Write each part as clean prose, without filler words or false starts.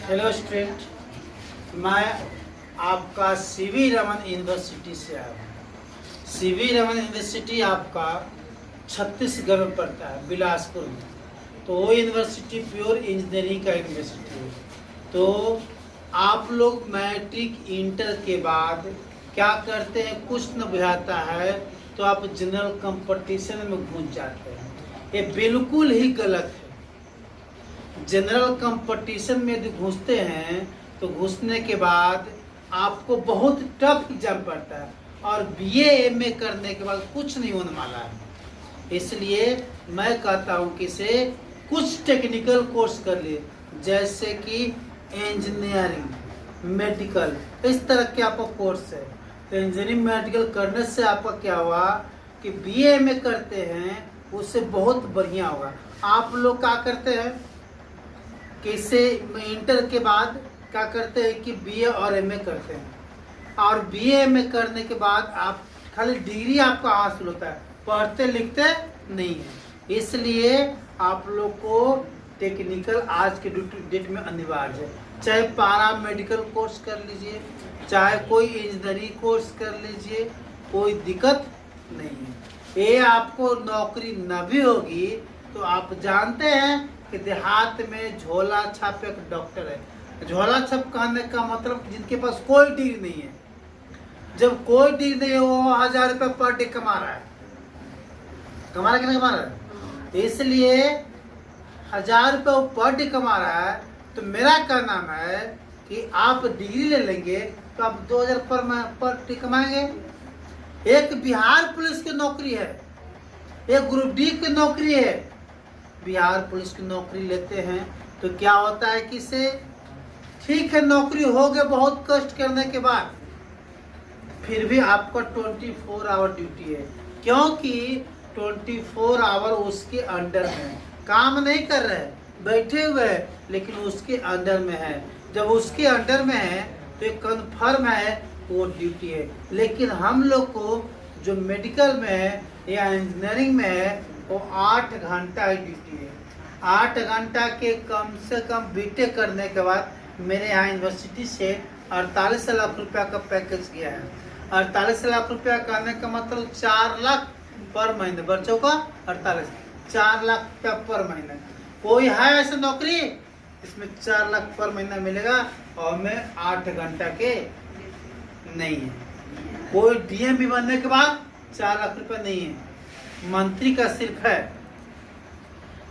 Hello student, मैं आपका CV Raman university से आया हूँ। सीवी रमन यूनिवर्सिटी आपका छत्तीसगढ़ में पड़ता है, बिलासपुर में। तो वो यूनिवर्सिटी प्योर इंजीनियरिंग का यूनिवर्सिटी है। तो आप लोग मैट्रिक इंटर के बाद क्या करते हैं, कुछ न बुझाता है तो आप जनरल कंपटीशन में घुस जाते हैं। ये बिल्कुल ही गलत है। जनरल कंपटीशन में यदि घुसते हैं तो घुसने के बाद आपको बहुत टफ एग्जाम पड़ता है और बीए एमए करने के बाद कुछ नहीं होने वाला है। इसलिए मैं कहता हूँ कि इसे कुछ टेक्निकल कोर्स कर लिए, जैसे कि इंजीनियरिंग, मेडिकल, इस तरह के आपका कोर्स है। तो इंजीनियरिंग मेडिकल करने से आपका क्या हुआ कि बीए एमए करते हैं, उससे बहुत बढ़िया होगा। आप लोग क्या करते हैं कि इससे इंटर के बाद क्या करते हैं कि बीए और एमए करते हैं, और बीए एमए करने के बाद आप खाली डिग्री आपका हासिल होता है, पढ़ते लिखते नहीं है। इसलिए आप लोग को टेक्निकल आज के डेट में अनिवार्य है। चाहे पारा मेडिकल कोर्स कर लीजिए, चाहे कोई इंजीनियरिंग कोर्स कर लीजिए, कोई दिक्कत नहीं है। ये आपको नौकरी न भी होगी तो आप जानते हैं कि देहात में झोला छाप एक डॉक्टर है। झोला छाप कहने का मतलब जिनके पास कोई डिग्री नहीं है। जब कोई डिग्री नहीं है वो 1000 रुपये पर डे कमा रहा है। कमा रहा है कि नहीं कमा रहा है? इसलिए 1000 रुपये वो पर डे कमा रहा है। तो मेरा कहना है कि आप डिग्री ले लेंगे तो आप 2000 पर डे कमाएंगे। एक बिहार पुलिस की नौकरी है, एक ग्रुप डी की नौकरी है। बिहार पुलिस की नौकरी लेते हैं तो क्या होता है कि से ठीक है, नौकरी हो गए बहुत कष्ट करने के बाद, फिर भी आपका 24 आवर ड्यूटी है, क्योंकि 24 आवर उसके अंडर में काम नहीं कर रहे, बैठे हुए हैं, लेकिन उसके अंडर में है। जब उसके अंडर में है तो एक कन्फर्म है वो ड्यूटी है। लेकिन हम लोग को जो मेडिकल में है या इंजीनियरिंग में है वो 8 घंटा की ड्यूटी है। 8 घंटा के कम से कम बीटेक करने के बाद मेरे यहाँ यूनिवर्सिटी से 48 लाख रुपया का पैकेज गया है। 48 लाख रुपया कहने का मतलब 4 लाख पर महीने, बच्चों का 48, 4 लाख रुपया पर महीने। कोई है ऐसा नौकरी इसमें 4 लाख पर महीना मिलेगा और मैं 8 घंटा के नहीं है। कोई डीएम भी बनने के बाद 4 लाख रुपया नहीं है, मंत्री का सिर्फ है।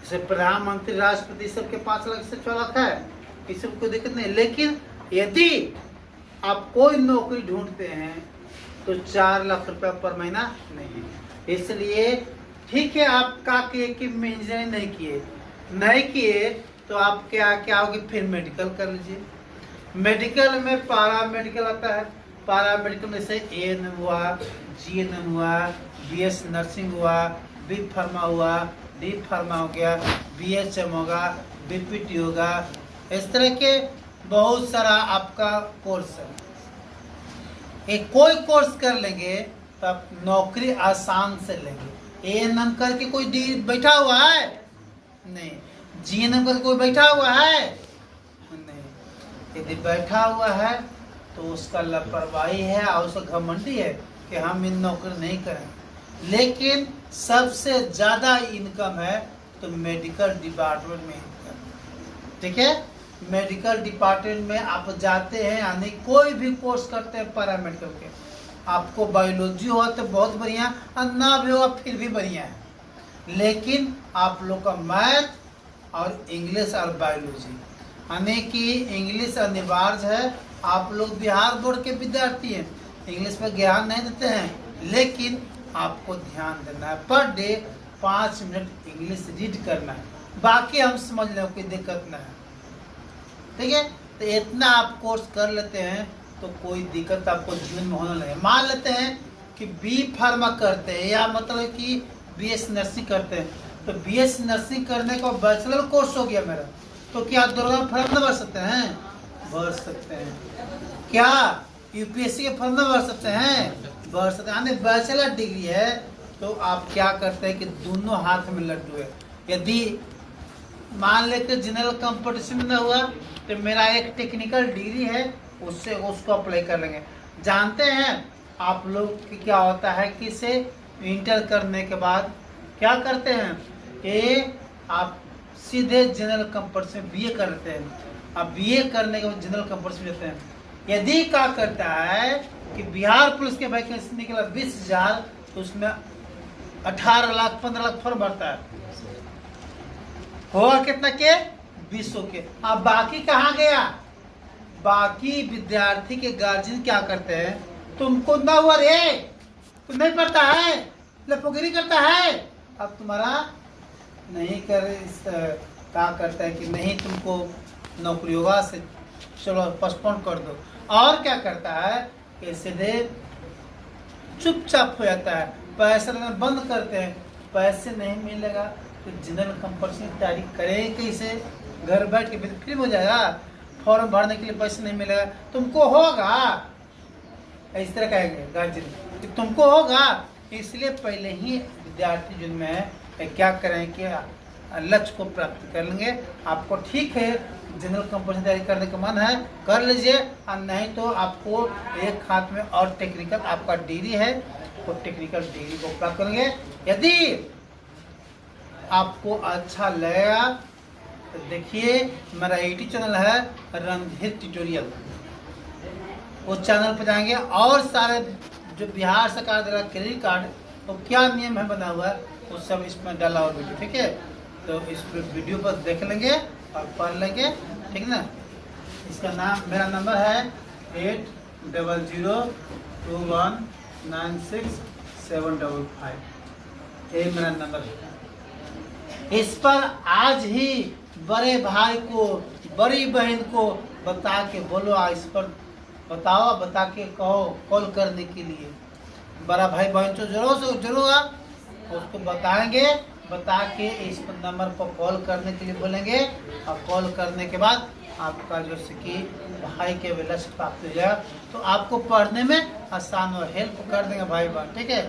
जैसे प्रधानमंत्री, राष्ट्रपति सबके 5 लाख से 6 लाख है, इससे कोई दिक्कत नहीं। लेकिन यदि आप कोई नौकरी ढूंढते हैं तो 4 लाख रुपया पर महीना नहीं है। इसलिए ठीक है, आप क्या किए कि इंजीनियरिंग नहीं किए तो आप क्या होगी, फिर मेडिकल कर लीजिए। मेडिकल में पारा मेडिकल आता है। पारा मेडिकल में से एएनएम हुआ, जीएनएम हुआ, बीएस नर्सिंग हुआ, बी फार्मा हुआ, डी फार्मा हो गया, बीएचएम होगा, बीपीटी होगा, इस तरह के बहुत सारा आपका कोर्स है। एक कोई कोर्स कर लेंगे तो आप नौकरी आसान से लेंगे। एएनएम करके कोई बैठा हुआ है नहीं, जीएनएम करके कोई बैठा हुआ है नहीं। यदि बैठा हुआ है तो उसका लापरवाही है और उसका घमंडी है कि हम इन नौकरी नहीं करें। लेकिन सबसे ज्यादा इनकम है तो मेडिकल डिपार्टमेंट में इनकम, ठीक है। मेडिकल डिपार्टमेंट में आप जाते हैं, यानी कोई भी कोर्स करते हैं पैरामेडिकल के, आपको बायोलॉजी हो तो बहुत बढ़िया, और ना भी हो फिर भी बढ़िया है। लेकिन आप लोग का मैथ और इंग्लिश और बायोलॉजी, यानी कि इंग्लिश अनिवार्य है। आप लोग बिहार बोर्ड के विद्यार्थी हैं, इंग्लिश में ज्ञान नहीं देते हैं, लेकिन आपको ध्यान देना है। Per day 5 minute English read करना है, बाकी हम समझ लें, कोई दिक्कत ना है, ठीक है। तो इतना आप कोर्स कर लेते हैं तो कोई दिक्कत आपको जीवन में होने लगे। मान लेते हैं कि बी फार्मा करते हैं, या मतलब कि बीएस नर्सिंग करते हैं, तो बीएस नर्सिंग करने का बैचलर कोर्स हो गया मेरा, तो क्या दुर्गा फॉर्म न भर सकते हैं? भर सकते हैं। क्या यूपीएससी के फॉर्म न भर सकते हैं? भर सकते हैं। यानी बैचलर डिग्री है तो आप क्या करते हैं कि दोनों हाथ में लड्डू है। यदि मान लेते जनरल कंपटीशन में हुआ तो मेरा एक टेक्निकल डिग्री है, उससे उसको अप्लाई कर लेंगे। जानते हैं आप लोग कि क्या होता है कि इसे इंटर करने के बाद क्या करते हैं कि आप सीधे जनरल कंपटीशन बीए कर लेते हैं। अब बीए करने के बाद जनरल कंपटीशन लेते हैं। यदि क्या करता है कि बिहार पुलिस के वैकेंसी निकला 20,000, तो उसमें 18 लाख 15 लाख फॉर्म भरता है, होगा कितना के 200 के। अब बाकी कहाँ गया? बाकी विद्यार्थी के गार्जियन क्या करते हैं, तुमको ना हुआ रे, तुम नहीं पढ़ता है, लपोगिरी करता है, अब तुम्हारा नहीं कर क्या करता है कि नहीं तुमको नौकरी होगा, से चलो पोस्टपोन कर दो। और क्या करता है कि सीधे चुपचाप हो जाता है, पैसा देना बंद करते हैं। पैसे नहीं मिलेगा तो जनरल कंपटीशन की तैयारी करें कैसे? घर बैठ के फिल्म हो जाएगा, फॉर्म भरने के लिए पैसे नहीं मिलेगा, तुमको होगा, इस तरह कहेंगे गार्जियन कि तुमको होगा। इसलिए पहले ही विद्यार्थी जिनमें है क्या करें कि लक्ष्य को प्राप्त कर लेंगे। आपको ठीक है जनरल कंपटीशन तैयारी करने का मन है कर लीजिए, और नहीं तो आपको एक हाथ में और टेक्निकल आपका डिग्री है, तो टेक्निकल डिग्री को प्राप्त करेंगे। यदि आपको अच्छा लगेगा तो देखिए मेरा यूट्यूब चैनल है रणधीर ट्यूटोरियल, उस चैनल पर जाएंगे और सारे जो बिहार सरकार द्वारा क्रेडिट कार्ड तो क्या नियम है बना हुआ है वो सब इसमें डाला हुआ वीडियो, ठीक है? तो इस वीडियो पर देख लेंगे और पढ़ लेंगे, ठीक ना? इसका नाम, मेरा नंबर है 8002196755, ये मेरा नंबर है। इस पर आज ही बड़े भाई को बड़ी बहन को बता के बोलो, इस पर बताओ, बता के कहो कॉल करने के लिए। बड़ा भाई बहन तो जरूर उसको बताएंगे, बता के इस नंबर पर कॉल करने के लिए बोलेंगे, और कॉल करने के बाद आपका जो कि भाई के लक्ष्य प्राप्त हो जाएगा, तो आपको पढ़ने में आसान और हेल्प कर देंगे भाई बहन, ठीक है?